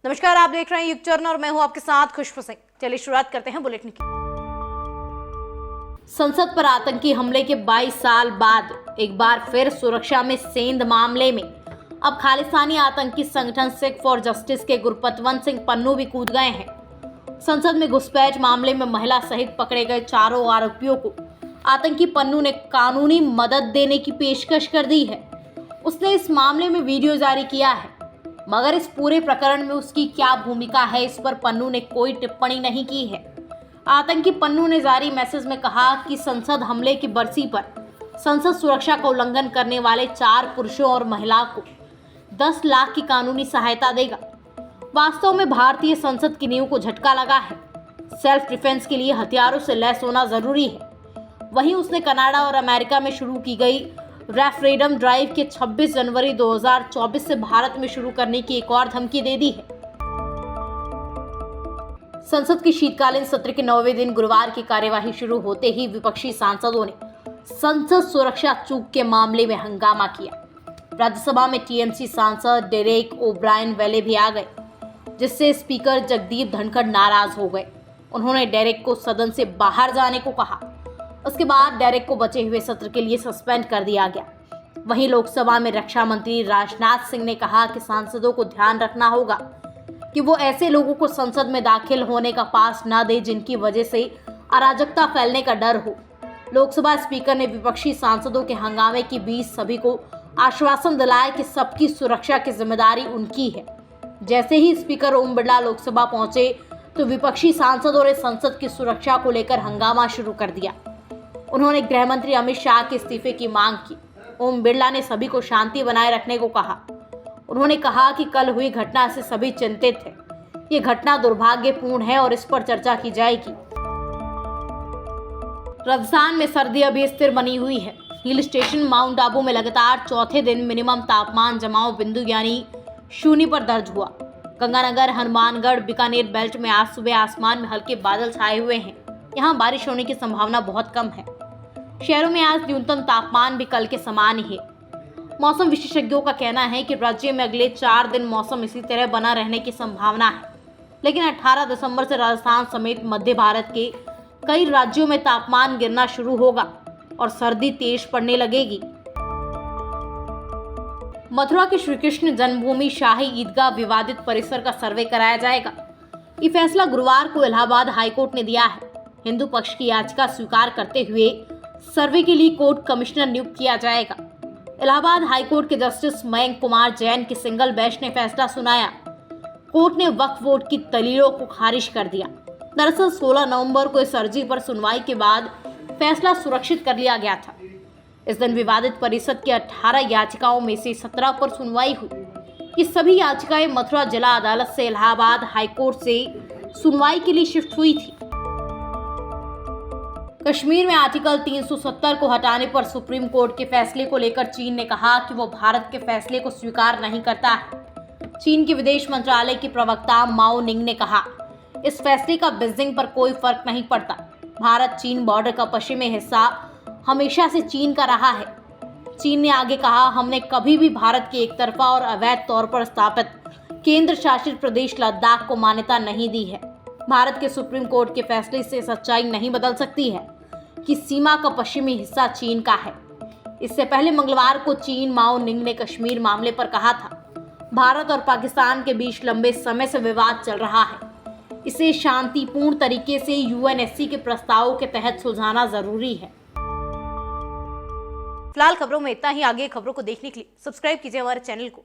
नमस्कार, आप देख रहे हैं युग चरण और मैं हूं आपके साथ खुशबू सिंह। चलिए शुरुआत करते हैं बुलेटिन की। संसद पर आतंकी हमले के 22 साल बाद एक बार फिर सुरक्षा में सेंध मामले में अब खालिस्तानी आतंकी संगठन सिख फॉर जस्टिस के गुरपतवंत सिंह पन्नू भी कूद गए हैं। संसद में घुसपैठ मामले में महिला सहित पकड़े गए चारों आरोपियों को आतंकी पन्नू ने कानूनी मदद देने की पेशकश कर दी है। उसने इस मामले में वीडियो जारी किया है, मगर इस पूरे प्रकरण में उसकी क्या भूमिका है, इस पर पन्नू ने कोई टिप्पणी नहीं की है। आतंकी पन्नू ने जारी मैसेज में कहा कि संसद हमले की बरसी पर संसद सुरक्षा का उल्लंघन करने वाले 4 पुरुषों और महिला को 10 लाख की कानूनी सहायता देगा। वास्तव में भारतीय संसद की नींव को झटका लगा है। सेल्फ डिफेंस के लिए हथियारों से लैस होना जरूरी है। वहीं उसने कनाडा और अमेरिका में शुरू की गई रेफरेंडम ड्राइव के 26 जनवरी 2024 से भारत में शुरू करने की एक और धमकी दे दी है। संसद के शीतकालीन सत्र के 9वें दिन गुरुवार की कार्यवाही शुरू होते ही विपक्षी सांसदों ने संसद सुरक्षा चूक के मामले में हंगामा किया। राज्यसभा में टीएमसी सांसद डेरेक ओब्रायन वेले भी आ गए, जिससे स्पीकर जगदीप धनखड़ नाराज हो गए। उन्होंने डेरेक को सदन से बाहर जाने को कहा। उसके बाद डेरेक को बचे हुए सत्र के लिए सस्पेंड कर दिया गया। वहीं लोकसभा में रक्षा मंत्री राजनाथ सिंह ने कहा कि सांसदों को ध्यान रखना होगा कि वो ऐसे लोगों को संसद में दाखिल होने का पास न दे जिनकी वजह से अराजकता फैलने का डर हो। लोकसभा स्पीकर ने विपक्षी सांसदों के हंगामे के बीच सभी को आश्वासन दिलाया कि सबकी सुरक्षा की जिम्मेदारी उनकी है। जैसे ही स्पीकर ओम बिरला लोकसभा पहुंचे तो विपक्षी सांसदों ने संसद की सुरक्षा को लेकर हंगामा शुरू कर दिया। उन्होंने गृह मंत्री अमित शाह के इस्तीफे की मांग की। ओम बिरला ने सभी को शांति बनाए रखने को कहा। उन्होंने कहा कि कल हुई घटना से सभी चिंतित हैं। ये घटना दुर्भाग्यपूर्ण है और इस पर चर्चा की जाएगी। राजस्थान में सर्दी अभी स्थिर बनी हुई है। हिल स्टेशन माउंट आबू में लगातार चौथे दिन मिनिमम तापमान जमाव बिंदु यानी 0 पर दर्ज हुआ। गंगानगर, हनुमानगढ़, बीकानेर बेल्ट में आज सुबह आसमान में हल्के बादल छाए हुए हैं। यहाँ बारिश होने की संभावना बहुत कम है। शहरों में आज न्यूनतम तापमान भी कल के समान ही है। मौसम विशेषज्ञों का कहना है कि राज्य में अगले 4 दिन मौसम इसी तरह बना रहने की संभावना है, लेकिन 18 दिसंबर से राजस्थान समेत मध्य भारत के कई राज्यों में तापमान गिरना शुरू होगा और सर्दी तेज पड़ने लगेगी। मथुरा के श्री कृष्ण जन्मभूमि शाही ईदगाह विवादित परिसर का सर्वे कराया जाएगा। ये फैसला गुरुवार को इलाहाबाद हाईकोर्ट ने दिया है। हिंदू पक्ष की याचिका स्वीकार करते हुए सर्वे के लिए कोर्ट कमिश्नर नियुक्त किया जाएगा। इलाहाबाद हाईकोर्ट के जस्टिस मयंक कुमार जैन की सिंगल बेंच ने फैसला सुनाया। कोर्ट ने वक्फ बोर्ड की दलीलों को खारिज कर दिया। दरअसल 16 नवंबर को इस अर्जी पर सुनवाई के बाद फैसला सुरक्षित कर लिया गया था। इस दिन विवादित परिषद की 18 याचिकाओं में से 17 पर सुनवाई हुई। ये सभी याचिकाएं मथुरा जिला अदालत से इलाहाबाद हाईकोर्ट से सुनवाई के लिए शिफ्ट हुई थी। कश्मीर में आर्टिकल 370 को हटाने पर सुप्रीम कोर्ट के फैसले को लेकर चीन ने कहा कि वो भारत के फैसले को स्वीकार नहीं करता है। चीन के विदेश मंत्रालय की प्रवक्ता माओ निंग ने कहा, इस फैसले का बीजिंग पर कोई फर्क नहीं पड़ता। भारत चीन बॉर्डर का पश्चिमी हिस्सा हमेशा से चीन का रहा है। चीन ने आगे कहा, हमने कभी भी भारत के एक तरफा और अवैध तौर पर स्थापित केंद्र शासित प्रदेश लद्दाख को मान्यता नहीं दी है। भारत के सुप्रीम कोर्ट के फैसले से सच्चाई नहीं बदल सकती है कि सीमा का पश्चिमी हिस्सा चीन का है। इससे पहले मंगलवार को चीन माओ निंग ने कश्मीर मामले पर कहा था, भारत और पाकिस्तान के बीच लंबे समय से विवाद चल रहा है। इसे शांतिपूर्ण तरीके से यूएनएससी के प्रस्तावों के तहत सुलझाना जरूरी है। फिलहाल खबरों में इतना ही। आगे खबरों को देखने के लिए सब्सक्राइब कीजिए हमारे चैनल को